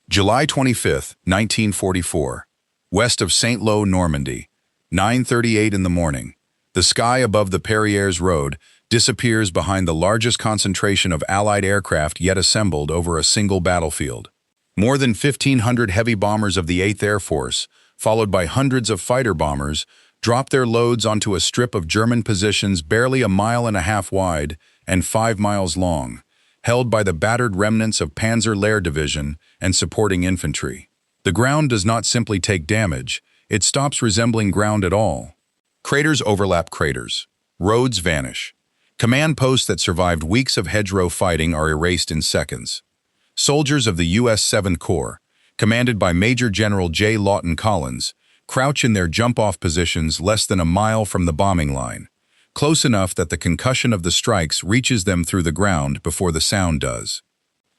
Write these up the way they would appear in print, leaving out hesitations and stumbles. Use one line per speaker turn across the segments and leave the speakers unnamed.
July 25, 1944. West of Saint-Lô, Normandy. 9:38 in the morning. The sky above the Perrières Road disappears behind the largest concentration of Allied aircraft yet assembled over a single battlefield. More than 1,500 heavy bombers of the 8th Air Force, followed by hundreds of fighter bombers, drop their loads onto a strip of German positions barely 1.5 miles wide and 5 miles long, held by the battered remnants of Panzer Lehr Division and supporting infantry. The ground does not simply take damage, it stops resembling ground at all. Craters overlap craters. Roads vanish. Command posts that survived weeks of hedgerow fighting are erased in seconds. Soldiers of the U.S. 7th Corps, commanded by Major General J. Lawton Collins, crouch in their jump-off positions less than a mile from the bombing line, close enough that the concussion of the strikes reaches them through the ground before the sound does.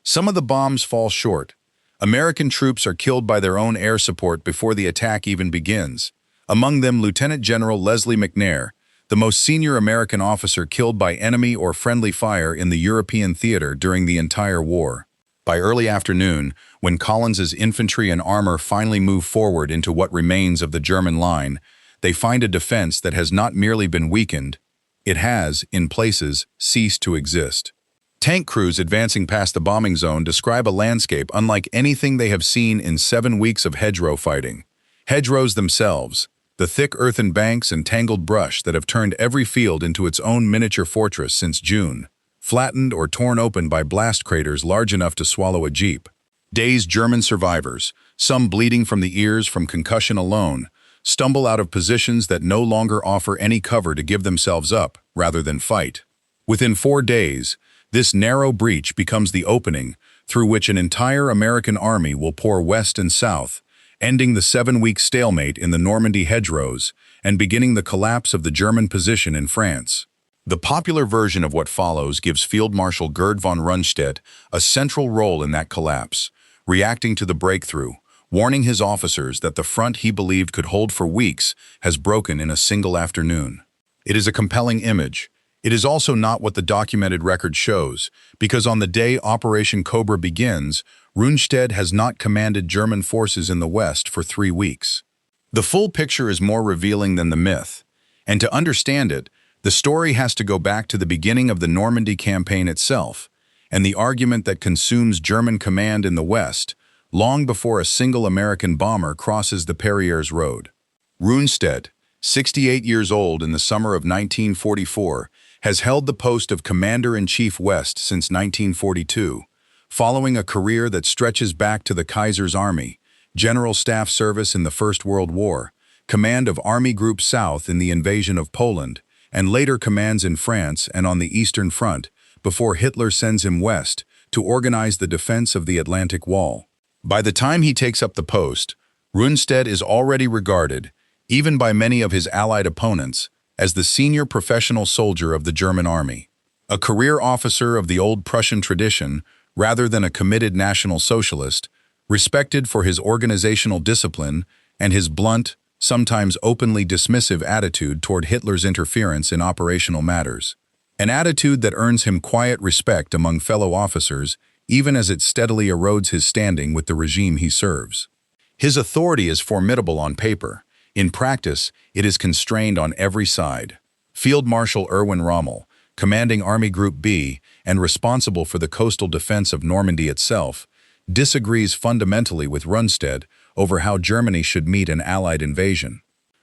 Some of the bombs fall short. American troops are killed by their own air support before the attack even begins. Among them, Lieutenant General Leslie McNair, the most senior American officer killed by enemy or friendly fire in the European theater during the entire war. By early afternoon, when Collins's infantry and armor finally move forward into what remains of the German line, they find a defense that has not merely been weakened, it has, in places, ceased to exist. Tank crews advancing past the bombing zone describe a landscape unlike anything they have seen in 7 weeks of hedgerow fighting. Hedgerows themselves, the thick earthen banks and tangled brush that have turned every field into its own miniature fortress since June, flattened or torn open by blast craters large enough to swallow a jeep. Dazed German survivors, some bleeding from the ears from concussion alone, stumble out of positions that no longer offer any cover to give themselves up rather than fight. Within 4 days, this narrow breach becomes the opening through which an entire American army will pour west and south, ending the 7-week stalemate in the Normandy hedgerows and beginning the collapse of the German position in France. The popular version of what follows gives Field Marshal Gerd von Rundstedt a central role in that collapse, reacting to the breakthrough, warning his officers that the front he believed could hold for weeks has broken in a single afternoon. It is a compelling image. It is also not what the documented record shows, because on the day Operation Cobra begins, Rundstedt has not commanded German forces in the West for 3 weeks. The full picture is more revealing than the myth, and to understand it, the story has to go back to the beginning of the Normandy campaign itself, and the argument that consumes German command in the West, long before a single American bomber crosses the Perrières Road. Rundstedt, 68 years old in the summer of 1944, has held the post of Commander-in-Chief West since 1942, following a career that stretches back to the Kaiser's Army, General Staff Service in the First World War, command of Army Group South in the invasion of Poland, and later commands in France and on the Eastern Front, before Hitler sends him west to organize the defense of the Atlantic Wall. By the time he takes up the post, Rundstedt is already regarded, even by many of his Allied opponents, as the senior professional soldier of the German army. A career officer of the old Prussian tradition, rather than a committed National Socialist, respected for his organizational discipline and his blunt, sometimes openly dismissive attitude toward Hitler's interference in operational matters. An attitude that earns him quiet respect among fellow officers, even as it steadily erodes his standing with the regime he serves. His authority is formidable on paper. In practice, it is constrained on every side. Field Marshal Erwin Rommel, commanding Army Group B and responsible for the coastal defense of Normandy itself, disagrees fundamentally with Rundstedt over how Germany should meet an Allied invasion.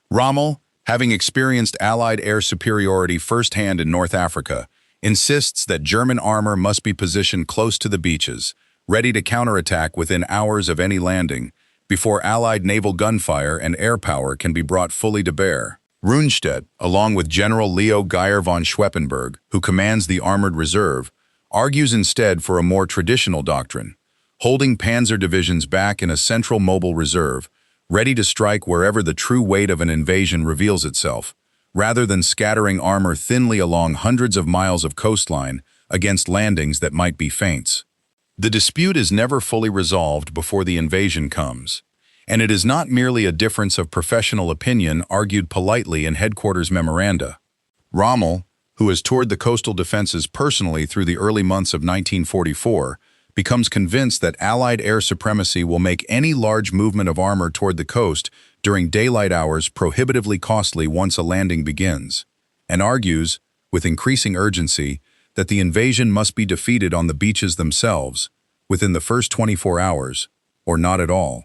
Rommel, having experienced Allied air superiority firsthand in North Africa, insists that German armor must be positioned close to the beaches, ready to counterattack within hours of any landing, before Allied naval gunfire and air power can be brought fully to bear. Rundstedt, along with General Leo Geyer von Schweppenberg, who commands the Armored Reserve, argues instead for a more traditional doctrine, holding panzer divisions back in a central mobile reserve, ready to strike wherever the true weight of an invasion reveals itself, rather than scattering armor thinly along hundreds of miles of coastline against landings that might be feints. The dispute is never fully resolved before the invasion comes, and it is not merely a difference of professional opinion argued politely in headquarters memoranda. Rommel, who has toured the coastal defenses personally through the early months of 1944, becomes convinced that Allied air supremacy will make any large movement of armor toward the coast during daylight hours prohibitively costly once a landing begins, and argues, with increasing urgency, that the invasion must be defeated on the beaches themselves, within the first 24 hours, or not at all.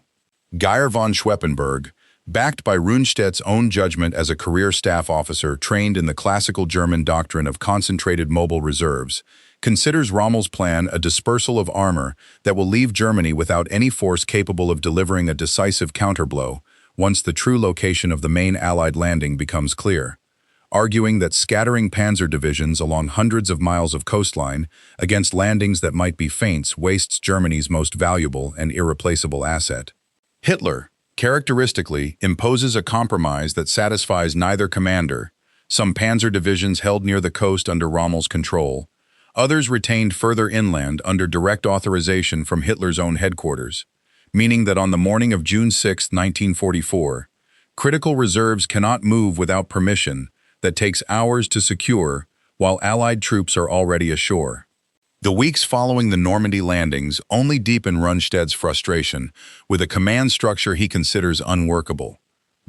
Gerd von Schweppenberg, backed by Rundstedt's own judgment as a career staff officer trained in the classical German doctrine of concentrated mobile reserves, considers Rommel's plan a dispersal of armor that will leave Germany without any force capable of delivering a decisive counterblow once the true location of the main Allied landing becomes clear, arguing that scattering panzer divisions along hundreds of miles of coastline against landings that might be feints wastes Germany's most valuable and irreplaceable asset. Hitler, characteristically, imposes a compromise that satisfies neither commander. Some panzer divisions held near the coast under Rommel's control, others retained further inland under direct authorization from Hitler's own headquarters, meaning that on the morning of June 6, 1944, critical reserves cannot move without permission that takes hours to secure while Allied troops are already ashore. The weeks following the Normandy landings only deepen Rundstedt's frustration with a command structure he considers unworkable.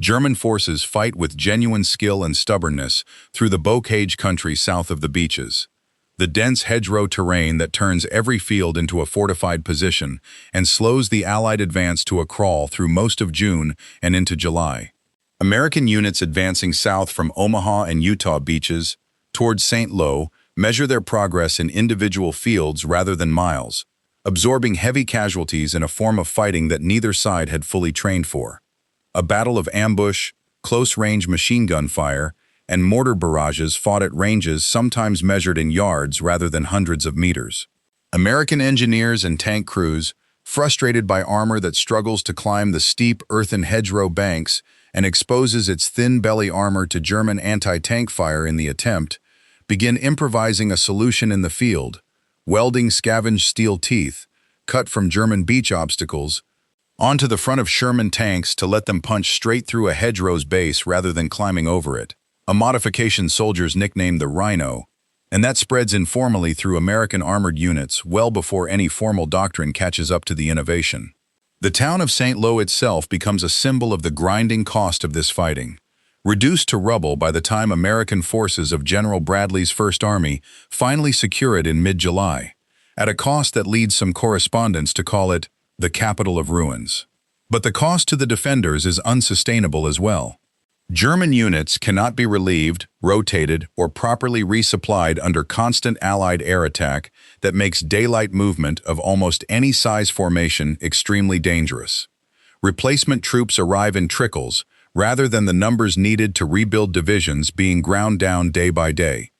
German forces fight with genuine skill and stubbornness through the bocage country south of the beaches, the dense hedgerow terrain that turns every field into a fortified position and slows the Allied advance to a crawl through most of June and into July. American units advancing south from Omaha and Utah beaches towards St. Lo measure their progress in individual fields rather than miles, absorbing heavy casualties in a form of fighting that neither side had fully trained for. A battle of ambush, close-range machine gun fire, and mortar barrages fought at ranges sometimes measured in yards rather than hundreds of meters. American engineers and tank crews, frustrated by armor that struggles to climb the steep earthen hedgerow banks and exposes its thin belly armor to German anti-tank fire in the attempt, begin improvising a solution in the field, welding scavenged steel teeth, cut from German beach obstacles, onto the front of Sherman tanks to let them punch straight through a hedgerow's base rather than climbing over it, a modification soldiers nicknamed the Rhino, and that spreads informally through American armored units well before any formal doctrine catches up to the innovation. The town of St. Lo itself becomes a symbol of the grinding cost of this fighting, reduced to rubble by the time American forces of General Bradley's First Army finally secure it in mid-July, at a cost that leads some correspondents to call it the capital of ruins. But the cost to the defenders is unsustainable as well. German units cannot be relieved, rotated, or properly resupplied under constant Allied air attack that makes daylight movement of almost any size formation extremely dangerous. Replacement troops arrive in trickles, rather than the numbers needed to rebuild divisions being ground down day by day.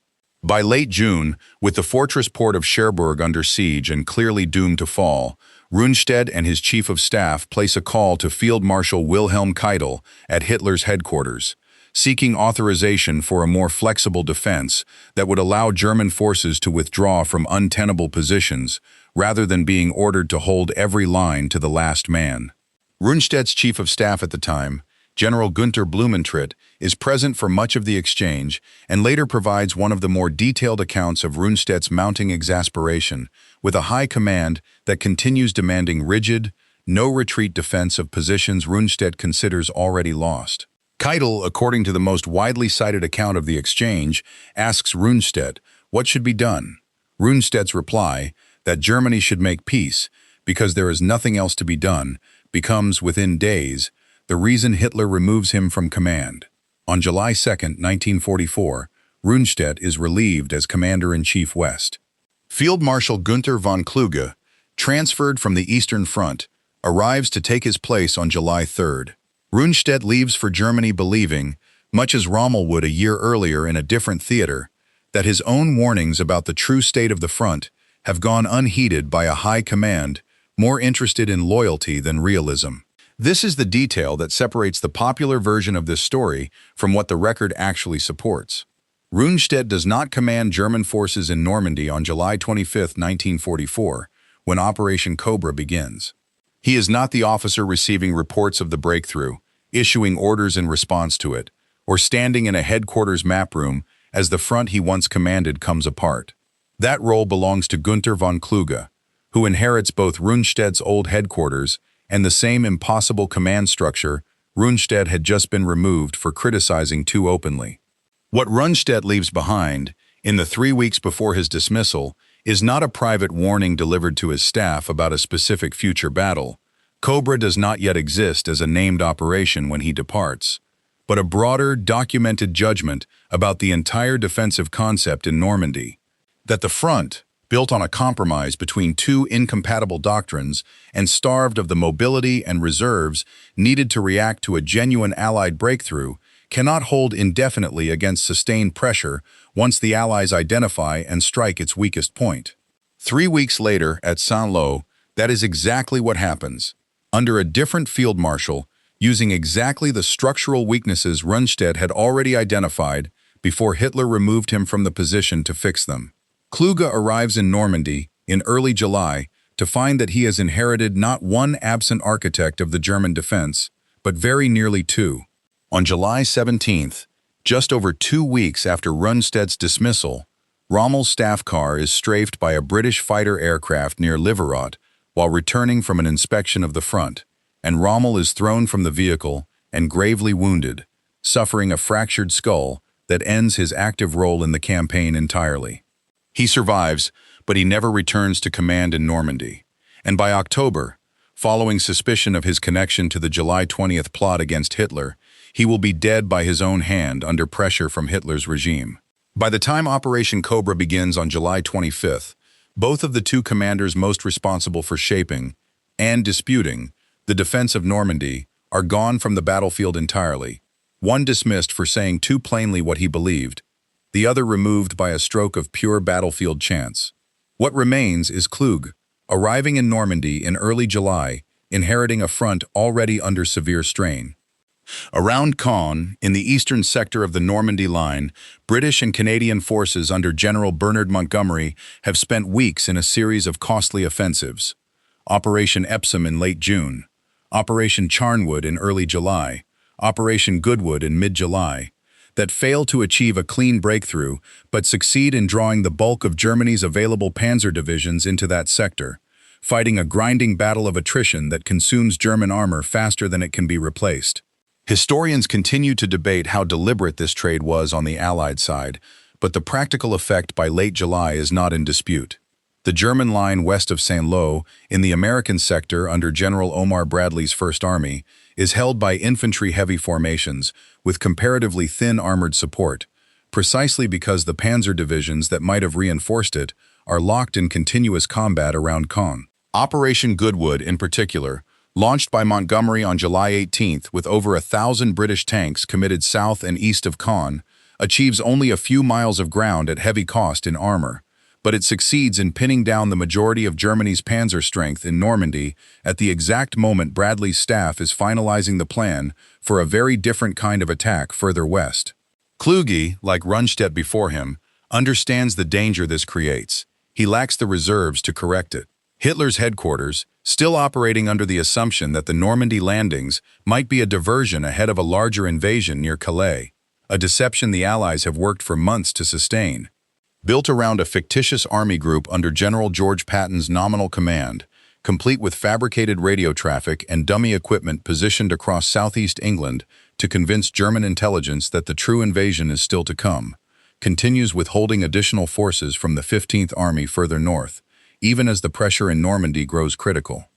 By late June, with the fortress port of Cherbourg under siege and clearly doomed to fall, Rundstedt and his chief of staff place a call to Field Marshal Wilhelm Keitel at Hitler's headquarters, seeking authorization for a more flexible defense that would allow German forces to withdraw from untenable positions rather than being ordered to hold every line to the last man. Rundstedt's chief of staff at the time, General Günther Blumentritt, is present for much of the exchange and later provides one of the more detailed accounts of Rundstedt's mounting exasperation with a high command that continues demanding rigid, no-retreat defense of positions Rundstedt considers already lost. Keitel, according to the most widely cited account of the exchange, asks Rundstedt what should be done. Rundstedt's reply, that Germany should make peace because there is nothing else to be done, becomes, within days, the reason Hitler removes him from command. On July 2, 1944, Rundstedt is relieved as Commander-in-Chief West. Field Marshal Günther von Kluge, transferred from the Eastern Front, arrives to take his place on July 3. Rundstedt leaves for Germany believing, much as Rommel would a year earlier in a different theater, that his own warnings about the true state of the front have gone unheeded by a high command more interested in loyalty than realism. This is the detail that separates the popular version of this story from what the record actually supports. Rundstedt does not command German forces in Normandy on July 25, 1944, when Operation Cobra begins. He is not the officer receiving reports of the breakthrough, issuing orders in response to it, or standing in a headquarters map room as the front he once commanded comes apart. That role belongs to Günther von Kluge, who inherits both Rundstedt's old headquarters and the same impossible command structure Rundstedt had just been removed for criticizing too openly. What Rundstedt leaves behind, in the 3 weeks before his dismissal, is not a private warning delivered to his staff about a specific future battle. Cobra does not yet exist as a named operation when he departs, but a broader, documented judgment about the entire defensive concept in Normandy. That the front, built on a compromise between two incompatible doctrines and starved of the mobility and reserves needed to react to a genuine Allied breakthrough, cannot hold indefinitely against sustained pressure once the Allies identify and strike its weakest point. 3 weeks later, at Saint-Lô, that is exactly what happens. Under a different field marshal, using exactly the structural weaknesses Rundstedt had already identified before Hitler removed him from the position to fix them. Kluge arrives in Normandy in early July to find that he has inherited not one absent architect of the German defense, but very nearly two. On July 17th, just over 2 weeks after Rundstedt's dismissal, Rommel's staff car is strafed by a British fighter aircraft near Liverot while returning from an inspection of the front, and Rommel is thrown from the vehicle and gravely wounded, suffering a fractured skull that ends his active role in the campaign entirely. He survives, but he never returns to command in Normandy, and by October, following suspicion of his connection to the July 20th plot against Hitler, he will be dead by his own hand under pressure from Hitler's regime. By the time Operation Cobra begins on July 25th, both of the two commanders most responsible for shaping and disputing the defense of Normandy are gone from the battlefield entirely, one dismissed for saying too plainly what he believed, the other removed by a stroke of pure battlefield chance. What remains is Kluge, arriving in Normandy in early July, inheriting a front already under severe strain. Around Caen, in the eastern sector of the Normandy Line, British and Canadian forces under General Bernard Montgomery have spent weeks in a series of costly offensives. Operation Epsom in late June, Operation Charnwood in early July, Operation Goodwood in mid-July, that fail to achieve a clean breakthrough but succeed in drawing the bulk of Germany's available panzer divisions into that sector, fighting a grinding battle of attrition that consumes German armor faster than it can be replaced. Historians continue to debate how deliberate this trade was on the Allied side, but the practical effect by late July is not in dispute. The German line west of Saint-Lô, in the American sector under General Omar Bradley's First Army, is held by infantry-heavy formations with comparatively thin armored support, precisely because the panzer divisions that might have reinforced it are locked in continuous combat around Caen. Operation Goodwood, in particular, launched by Montgomery on July 18th with over 1,000 British tanks committed south and east of Caen, achieves only a few miles of ground at heavy cost in armor, but it succeeds in pinning down the majority of Germany's panzer strength in Normandy at the exact moment Bradley's staff is finalizing the plan for a very different kind of attack further west. Kluge, like Rundstedt before him, understands the danger this creates. He lacks the reserves to correct it. Hitler's headquarters, still operating under the assumption that the Normandy landings might be a diversion ahead of a larger invasion near Calais, a deception the Allies have worked for months to sustain. Built around a fictitious army group under General George Patton's nominal command, complete with fabricated radio traffic and dummy equipment positioned across southeast England to convince German intelligence that the true invasion is still to come, continues withholding additional forces from the 15th Army further north, even as the pressure in Normandy grows critical.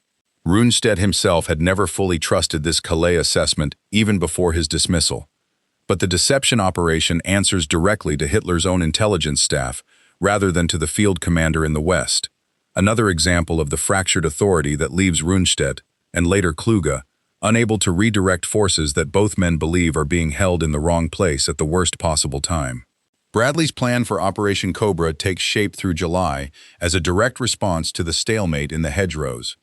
Rundstedt himself had never fully trusted this Calais assessment even before his dismissal. But the deception operation answers directly to Hitler's own intelligence staff rather than to the field commander in the West. Another example of the fractured authority that leaves Rundstedt, and later Kluge, unable to redirect forces that both men believe are being held in the wrong place at the worst possible time. Bradley's plan for Operation Cobra takes shape through July as a direct response to the stalemate in the hedgerows.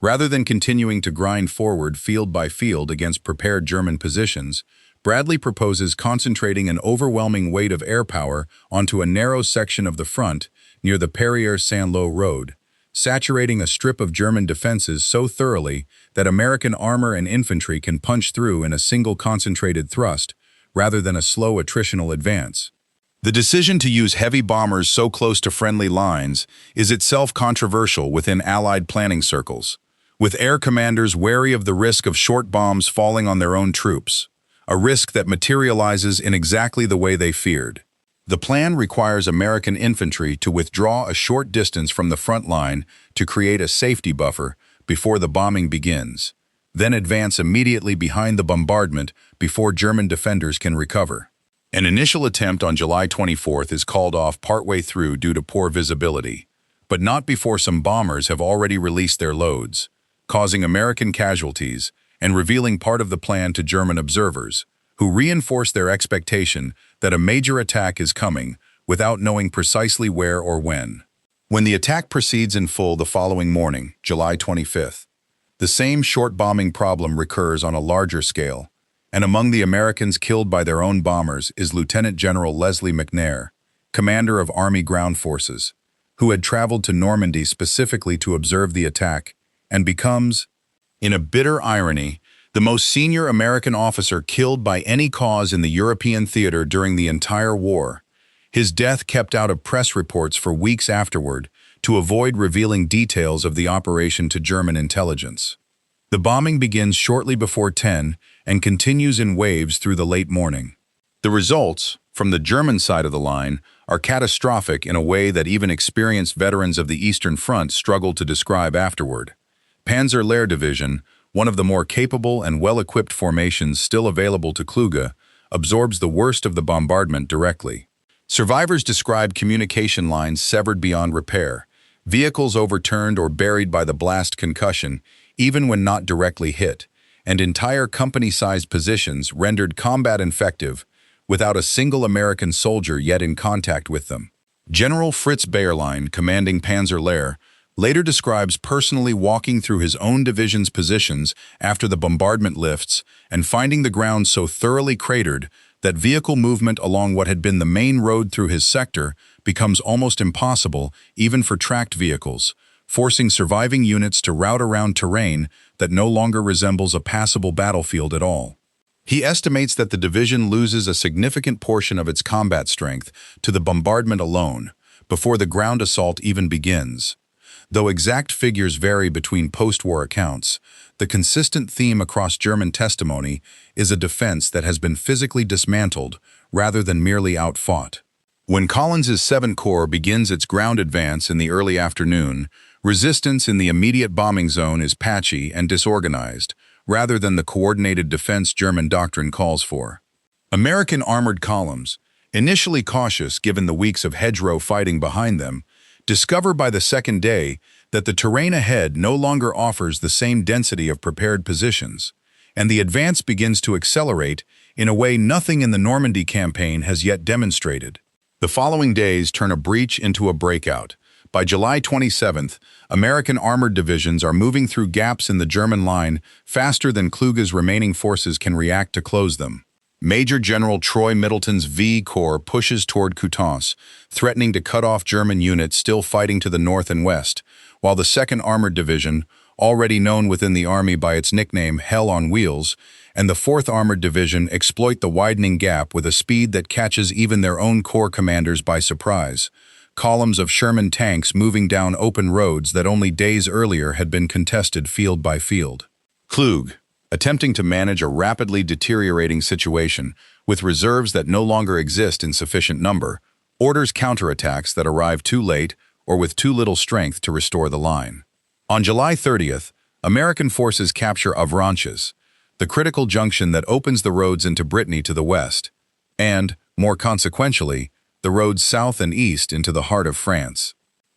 Rather than continuing to grind forward field by field against prepared German positions, Bradley proposes concentrating an overwhelming weight of air power onto a narrow section of the front near the Perrières-Saint-Lô road, saturating a strip of German defenses so thoroughly that American armor and infantry can punch through in a single concentrated thrust rather than a slow attritional advance. The decision to use heavy bombers so close to friendly lines is itself controversial within Allied planning circles, with air commanders wary of the risk of short bombs falling on their own troops, a risk that materializes in exactly the way they feared. The plan requires American infantry to withdraw a short distance from the front line to create a safety buffer before the bombing begins, then advance immediately behind the bombardment before German defenders can recover. An initial attempt on July 24th is called off partway through due to poor visibility, but not before some bombers have already released their loads, causing American casualties and revealing part of the plan to German observers, who reinforce their expectation that a major attack is coming without knowing precisely where or when. When the attack proceeds in full the following morning, July 25th, the same short bombing problem recurs on a larger scale, and among the Americans killed by their own bombers is Lieutenant General Leslie McNair, commander of Army Ground Forces, who had traveled to Normandy specifically to observe the attack, and becomes, in a bitter irony, the most senior American officer killed by any cause in the European theater during the entire war. His death kept out of press reports for weeks afterward to avoid revealing details of the operation to German intelligence. The bombing begins shortly before 10 and continues in waves through the late morning. The results, from the German side of the line, are catastrophic in a way that even experienced veterans of the Eastern Front struggle to describe afterward. Panzer Lehr Division, one of the more capable and well-equipped formations still available to Kluge, absorbs the worst of the bombardment directly. Survivors describe communication lines severed beyond repair, vehicles overturned or buried by the blast concussion, even when not directly hit, and entire company-sized positions rendered combat ineffective without a single American soldier yet in contact with them. General Fritz Bayerlein, commanding Panzer Lehr, later describes personally walking through his own division's positions after the bombardment lifts and finding the ground so thoroughly cratered that vehicle movement along what had been the main road through his sector becomes almost impossible even for tracked vehicles, forcing surviving units to route around terrain that no longer resembles a passable battlefield at all. He estimates that the division loses a significant portion of its combat strength to the bombardment alone, before the ground assault even begins. Though exact figures vary between post-war accounts, the consistent theme across German testimony is a defense that has been physically dismantled rather than merely outfought. When Collins's 7th Corps begins its ground advance in the early afternoon, resistance in the immediate bombing zone is patchy and disorganized, rather than the coordinated defense German doctrine calls for. American armored columns, initially cautious given the weeks of hedgerow fighting behind them, discover by the second day that the terrain ahead no longer offers the same density of prepared positions, and the advance begins to accelerate in a way nothing in the Normandy campaign has yet demonstrated. The following days turn a breach into a breakout. By July 27th, American armored divisions are moving through gaps in the German line faster than Kluge's remaining forces can react to close them. Major General Troy Middleton's V Corps pushes toward Coutances, threatening to cut off German units still fighting to the north and west, while the 2nd Armored Division, already known within the Army by its nickname Hell on Wheels, and the 4th Armored Division exploit the widening gap with a speed that catches even their own corps commanders by surprise. Columns of Sherman tanks moving down open roads that only days earlier had been contested field by field. Kluge, attempting to manage a rapidly deteriorating situation with reserves that no longer exist in sufficient number, orders counterattacks that arrive too late or with too little strength to restore the line. On July 30th, American forces capture Avranches, the critical junction that opens the roads into Brittany to the west, and, more consequentially, the roads south and east into the heart of France.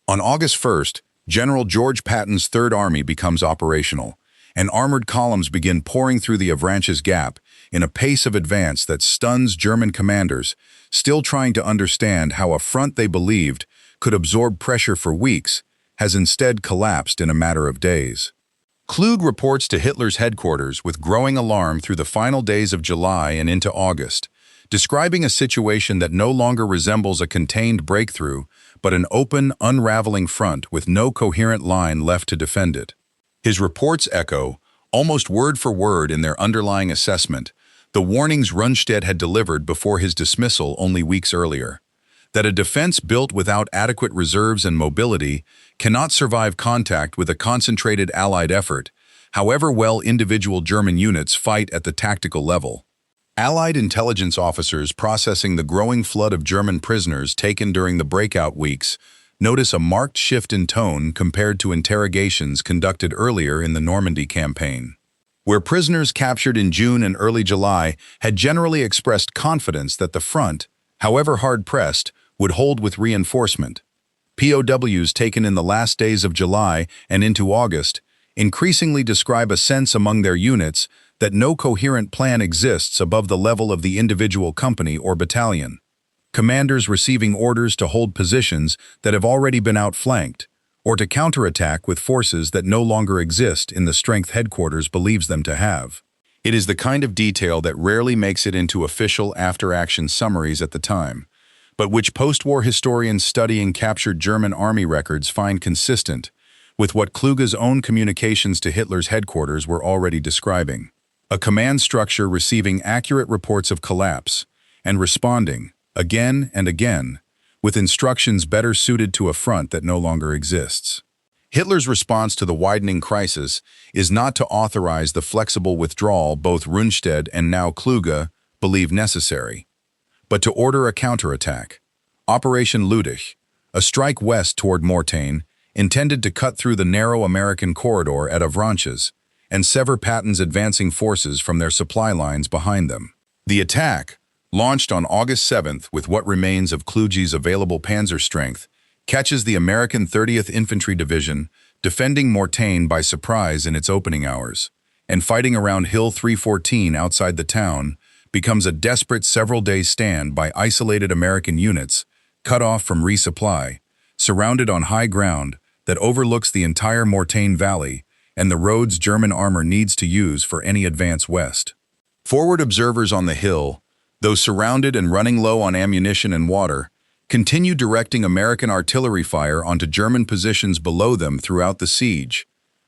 On August 1st, General George Patton's Third Army becomes operational, and armored columns begin pouring through the Avranches Gap in a pace of advance that stuns German commanders, still trying to understand how a front they believed could absorb pressure for weeks has instead collapsed in a matter of days. Kluge reports to Hitler's headquarters with growing alarm through the final days of July and into August, describing a situation that no longer resembles a contained breakthrough, but an open, unraveling front with no coherent line left to defend it. His reports echo, almost word for word in their underlying assessment, the warnings Rundstedt had delivered before his dismissal only weeks earlier. that a defense built without adequate reserves and mobility cannot survive contact with a concentrated Allied effort, however well individual German units fight at the tactical level. Allied intelligence officers processing the growing flood of German prisoners taken during the breakout weeks notice a marked shift in tone compared to interrogations conducted earlier in the Normandy campaign, where prisoners captured in June and early July had generally expressed confidence that the front, however hard-pressed, would hold with reinforcement. POWs taken in the last days of July and into August increasingly describe a sense among their units that no coherent plan exists above the level of the individual company or battalion. Commanders receiving orders to hold positions that have already been outflanked, or to counterattack with forces that no longer exist in the strength headquarters believes them to have. It is the kind of detail that rarely makes it into official after-action summaries at the time, but which post-war historians studying captured German army records find consistent with what Kluge's own communications to Hitler's headquarters were already describing. A command structure receiving accurate reports of collapse and responding, again and again, with instructions better suited to a front that no longer exists. Hitler's response to the widening crisis is not to authorize the flexible withdrawal both Rundstedt and now Kluge believe necessary, but to order a counterattack. Operation Ludwig, a strike west toward Mortain, intended to cut through the narrow American corridor at Avranches and sever Patton's advancing forces from their supply lines behind them. The attack, launched on August 7th with what remains of Kluge's available panzer strength, catches the American 30th Infantry Division defending Mortain by surprise in its opening hours, and fighting around Hill 314 outside the town becomes a desperate several-day stand by isolated American units cut off from resupply, surrounded on high ground that overlooks the entire Mortain Valley and the roads German armor needs to use for any advance west. Forward observers on the hill, though surrounded and running low on ammunition and water, continue directing American artillery fire onto German positions below them throughout the siege,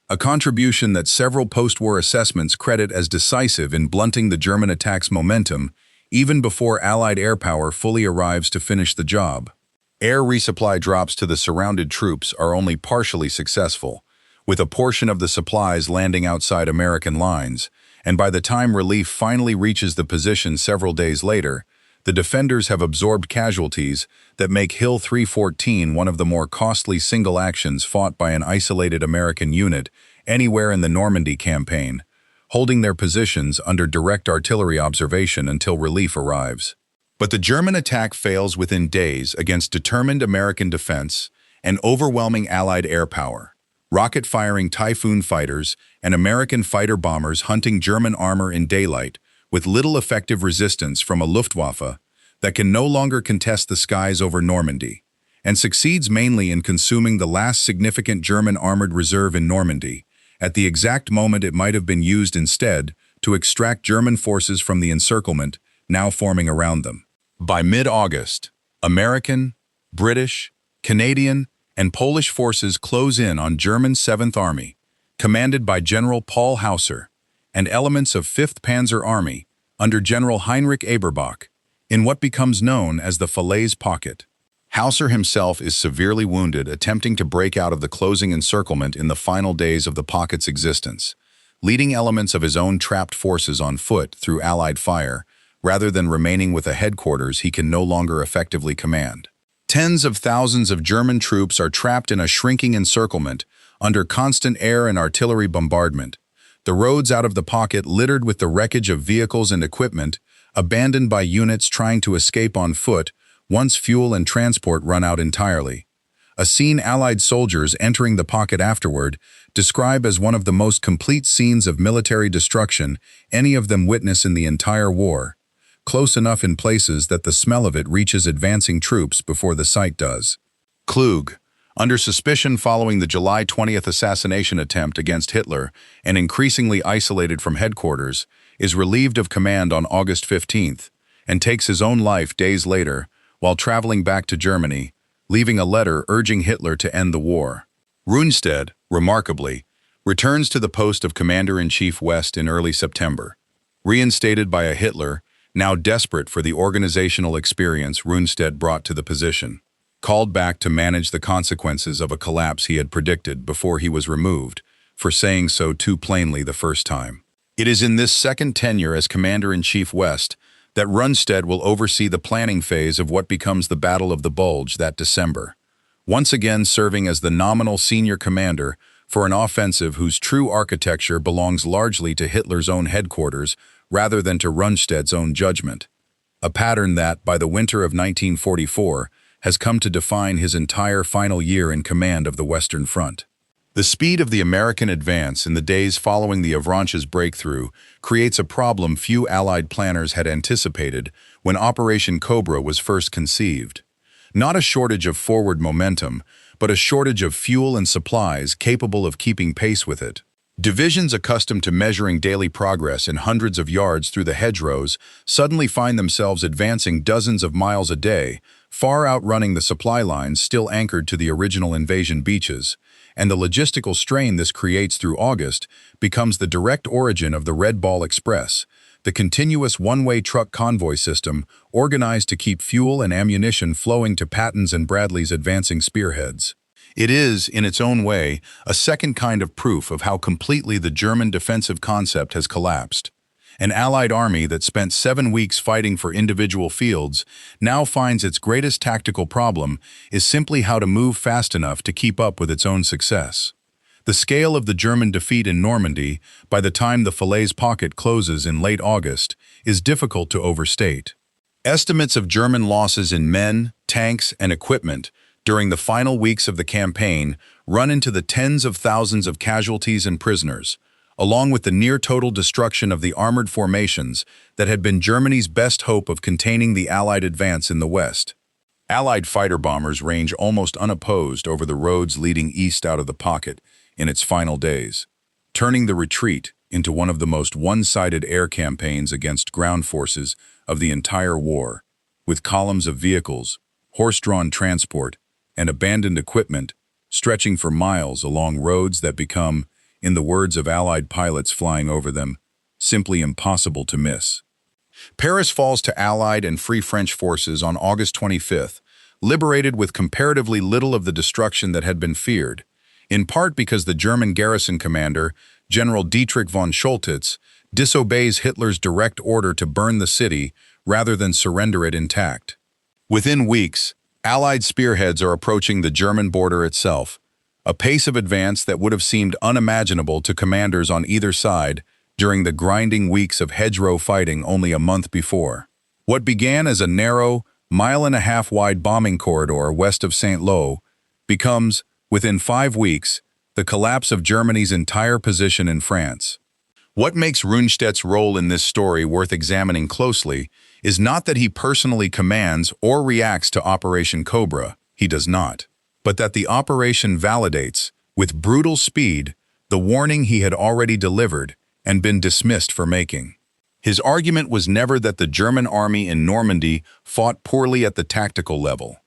a contribution that several post-war assessments credit as decisive in blunting the German attack's momentum even before Allied air power fully arrives to finish the job. Air resupply drops to the surrounded troops are only partially successful, with a portion of the supplies landing outside American lines, and by the time relief finally reaches the position several days later, the defenders have absorbed casualties that make Hill 314 one of the more costly single actions fought by an isolated American unit anywhere in the Normandy campaign, holding their positions under direct artillery observation until relief arrives. But the German attack fails within days against determined American defense and overwhelming Allied air power, rocket-firing Typhoon fighters and American fighter bombers hunting German armor in daylight with little effective resistance from a Luftwaffe that can no longer contest the skies over Normandy, and succeeds mainly in consuming the last significant German armored reserve in Normandy, at the exact moment it might have been used instead to extract German forces from the encirclement now forming around them. By mid-August, American, British, Canadian, and Polish forces close in on German 7th Army, commanded by General Paul Hauser, and elements of 5th Panzer Army under General Heinrich Eberbach, in what becomes known as the Falaise Pocket. Hauser himself is severely wounded attempting to break out of the closing encirclement in the final days of the pocket's existence, leading elements of his own trapped forces on foot through Allied fire, rather than remaining with a headquarters he can no longer effectively command. Tens of thousands of German troops are trapped in a shrinking encirclement under constant air and artillery bombardment, the roads out of the pocket littered with the wreckage of vehicles and equipment, abandoned by units trying to escape on foot once fuel and transport run out entirely. A scene Allied soldiers entering the pocket afterward describe as one of the most complete scenes of military destruction any of them witness in the entire war, close enough in places that the smell of it reaches advancing troops before the sight does. Kluge, under suspicion following the July 20th assassination attempt against Hitler and increasingly isolated from headquarters, is relieved of command on August 15th and takes his own life days later while traveling back to Germany, leaving a letter urging Hitler to end the war. Rundstedt, remarkably, returns to the post of Commander-in-Chief West in early September. Reinstated by a Hitler, now desperate for the organizational experience Rundstedt brought to the position. Called back to manage the consequences of a collapse he had predicted before he was removed, for saying so too plainly the first time. It is in this second tenure as Commander-in-Chief West that Rundstedt will oversee the planning phase of what becomes the Battle of the Bulge that December, once again serving as the nominal senior commander for an offensive whose true architecture belongs largely to Hitler's own headquarters rather than to Rundstedt's own judgment, a pattern that, by the winter of 1944, has come to define his entire final year in command of the Western Front. The speed of the American advance in the days following the Avranches breakthrough creates a problem few Allied planners had anticipated when Operation Cobra was first conceived. Not a shortage of forward momentum, but a shortage of fuel and supplies capable of keeping pace with it. Divisions accustomed to measuring daily progress in hundreds of yards through the hedgerows suddenly find themselves advancing dozens of miles a day, far outrunning the supply lines still anchored to the original invasion beaches, and the logistical strain this creates through August becomes the direct origin of the Red Ball Express, the continuous one-way truck convoy system organized to keep fuel and ammunition flowing to Patton's and Bradley's advancing spearheads. It is, in its own way, a second kind of proof of how completely the German defensive concept has collapsed. An Allied army that spent 7 weeks fighting for individual fields now finds its greatest tactical problem is simply how to move fast enough to keep up with its own success. The scale of the German defeat in Normandy, by the time the Falaise pocket closes in late August, is difficult to overstate. Estimates of German losses in men, tanks, and equipment during the final weeks of the campaign run into the tens of thousands of casualties and prisoners, along with the near-total destruction of the armored formations that had been Germany's best hope of containing the Allied advance in the West. Allied fighter bombers range almost unopposed over the roads leading east out of the pocket in its final days, turning the retreat into one of the most one-sided air campaigns against ground forces of the entire war, with columns of vehicles, horse-drawn transport, and abandoned equipment stretching for miles along roads that become, in the words of Allied pilots flying over them, simply impossible to miss. Paris falls to Allied and Free French forces on August 25th, liberated with comparatively little of the destruction that had been feared, in part because the German garrison commander, General Dietrich von Choltitz, disobeys Hitler's direct order to burn the city rather than surrender it intact. Within weeks, Allied spearheads are approaching the German border itself, a pace of advance that would have seemed unimaginable to commanders on either side during the grinding weeks of hedgerow fighting only a month before. What began as a narrow, mile-and-a-half-wide bombing corridor west of Saint-Lô becomes, within 5 weeks, the collapse of Germany's entire position in France. What makes Rundstedt's role in this story worth examining closely is not that he personally commands or reacts to Operation Cobra, he does not, but that the operation validates, with brutal speed, the warning he had already delivered and been dismissed for making. His argument was never that the German army in Normandy fought poorly at the tactical level.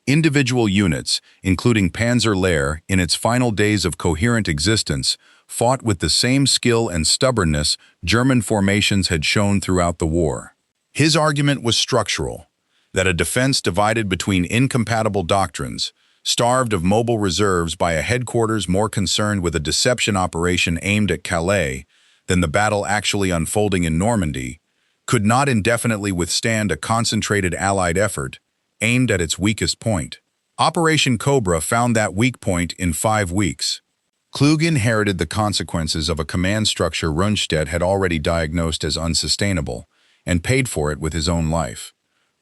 Individual units, including Panzer Lehr in its final days of coherent existence, fought with the same skill and stubbornness German formations had shown throughout the war. His argument was structural, that a defense divided between incompatible doctrines, starved of mobile reserves by a headquarters more concerned with a deception operation aimed at Calais than the battle actually unfolding in Normandy, could not indefinitely withstand a concentrated Allied effort aimed at its weakest point. Operation Cobra found that weak point in 5 weeks. Klug inherited the consequences of a command structure Rundstedt had already diagnosed as unsustainable, and paid for it with his own life.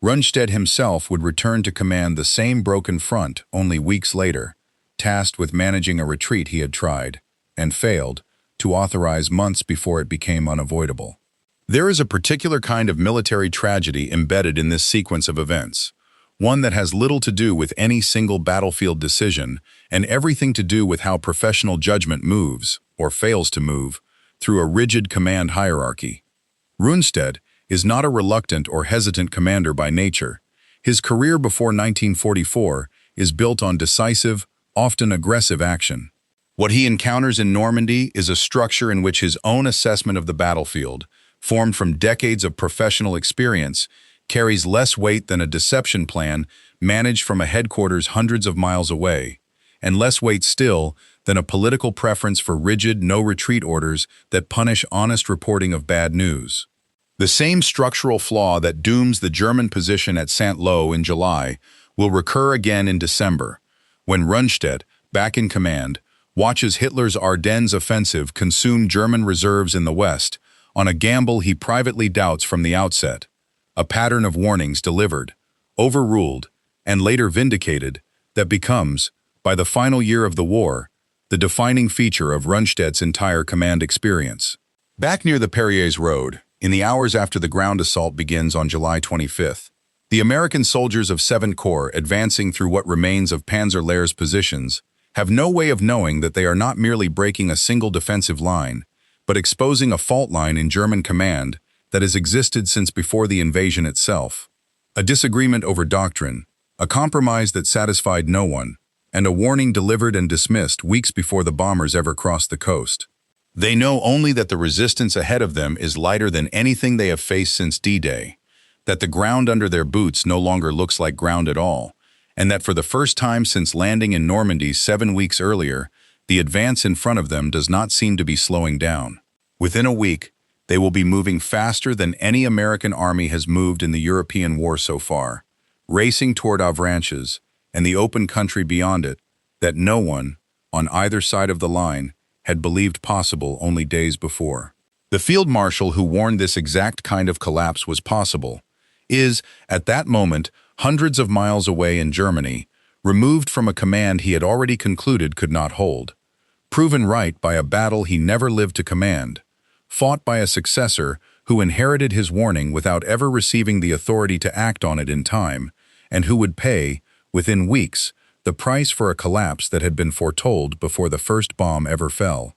Rundstedt himself would return to command the same broken front only weeks later, tasked with managing a retreat he had tried, and failed, to authorize months before it became unavoidable. There is a particular kind of military tragedy embedded in this sequence of events, one that has little to do with any single battlefield decision and everything to do with how professional judgment moves, or fails to move, through a rigid command hierarchy. Rundstedt is not a reluctant or hesitant commander by nature. His career before 1944 is built on decisive, often aggressive action. What he encounters in Normandy is a structure in which his own assessment of the battlefield, formed from decades of professional experience, carries less weight than a deception plan managed from a headquarters hundreds of miles away, and less weight still than a political preference for rigid, no-retreat orders that punish honest reporting of bad news. The same structural flaw that dooms the German position at Saint-Lô in July will recur again in December, when Rundstedt, back in command, watches Hitler's Ardennes offensive consume German reserves in the west on a gamble he privately doubts from the outset, a pattern of warnings delivered, overruled, and later vindicated that becomes, by the final year of the war, the defining feature of Rundstedt's entire command experience. Back near the Falaise road, in the hours after the ground assault begins on July 25th, the American soldiers of 7th Corps advancing through what remains of Panzer Lehr's positions have no way of knowing that they are not merely breaking a single defensive line, but exposing a fault line in German command that has existed since before the invasion itself. A disagreement over doctrine, a compromise that satisfied no one, and a warning delivered and dismissed weeks before the bombers ever crossed the coast. They know only that the resistance ahead of them is lighter than anything they have faced since D-Day, that the ground under their boots no longer looks like ground at all, and that for the first time since landing in Normandy 7 weeks earlier, the advance in front of them does not seem to be slowing down. Within a week, they will be moving faster than any American army has moved in the European war so far, racing toward Avranches and the open country beyond it that no one, on either side of the line, had believed possible only days before. The field marshal who warned this exact kind of collapse was possible is, at that moment, hundreds of miles away in Germany, removed from a command he had already concluded could not hold, proven right by a battle he never lived to command, fought by a successor who inherited his warning without ever receiving the authority to act on it in time, and who would pay, within weeks, the price for a collapse that had been foretold before the first bomb ever fell.